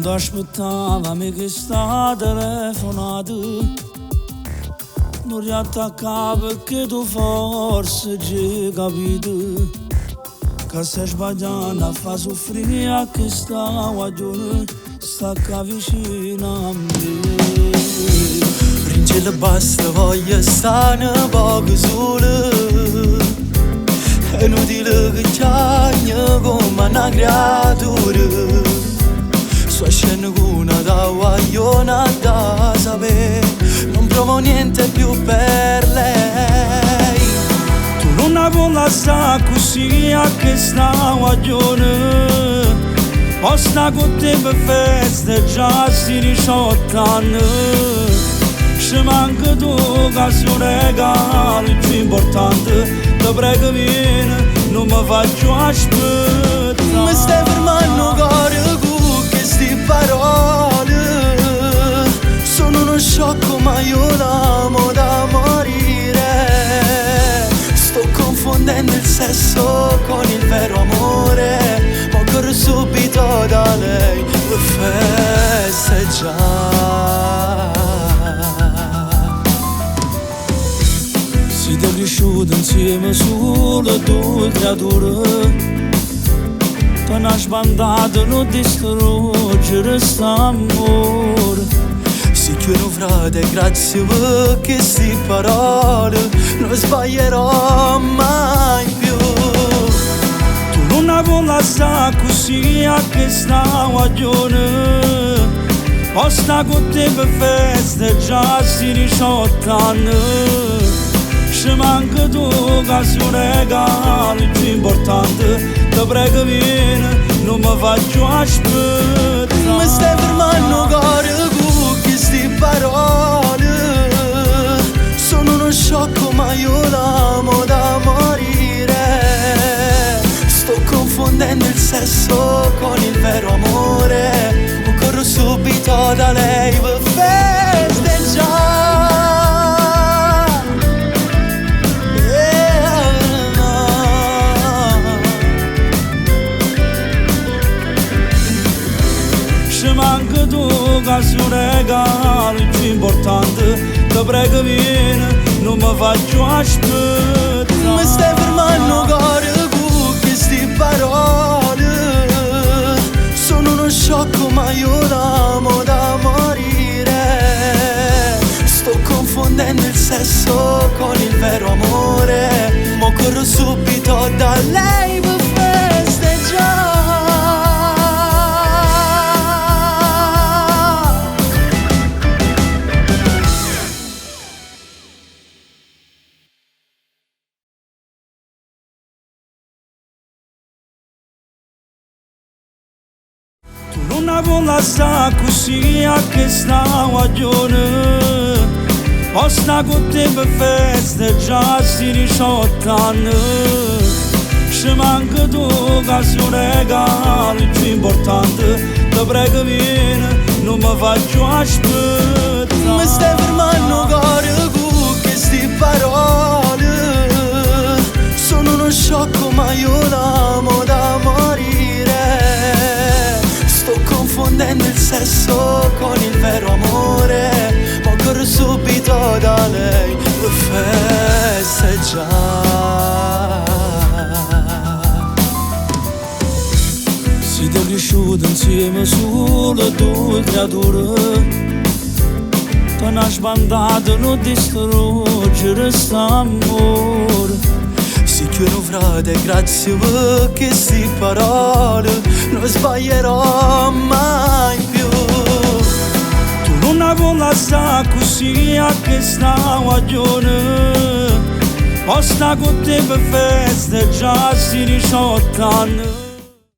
Quando aspettava mi che sta telefonata non riattaccava perché tu forse già capito che stai sbagliando a far soffrire a che sta guaglione stacca vicino a me. Ringela basta, voglio stare un poco solo. È inutile che chiagni come una creatura. Sua scena con una da guagliona da sapere. Non provo niente più per lei. Tu non vuoi lasciare così a che sta guaglione. Posta con te per feste già si 18 anni. Ci manca tu che sei un regalo più importante. Ti prego vieni, non mi faccio aspettare. Mi stai fermando cuore con queste parole. Sono uno sciocco ma io l'amo da morire. Sto confondendo il sesso con il vero amore. Ma corro subito da lei per festeggiare. Siete cresciuti insieme solo due creature. Ti hanno sbandato, non distruggere st'amore. Si chiudono frate, grazie per queste parole. Non sbaglierò mai più. Tu non vuoi lasciare così a che sta guaglione. Posta con te per feste già si 18 anni. Ci manca tu che sei un regalo più importante. Ti prego vieni, non mi faccio aspettare. Mi stai fermando cuore con queste parole. Sono uno sciocco ma io l'amo da morire. Sto confondendo il sesso con il vero amore. Corro subito da lei per festeggiare. Ci manca tu che sei un regalo più importante. Ti prego vieni, non mi faccio aspettare. Mi stai fermando cuore con queste parole. Sono uno sciocco ma io l'amo da morire. Sto confondendo il sesso con il vero amore. Mo corro subito da lei per festeggiare. Tu non vuoi lasciare così a che sta guaglione. Posta con te per feste già si 18 anni. Ci manca tu che sei un regalo più importante. Ti prego vieni, non mi faccio aspettare. Mi stai fermando cuore con queste parole. Sono uno sciocco ma io l'amo da morire. Sto confondendo il sesso con il vero amore. Ma corro subito da lei per festeggiare. Siete cresciuti insieme solo due creature. Ti hanno sbandato, non distruggere st'amore. Si chiudono frate, grazie per queste parole. Non sbaglierò mai più. Tu non vuoi lasciare così a che sta guaglione. Posta con te per feste già si 18 anni.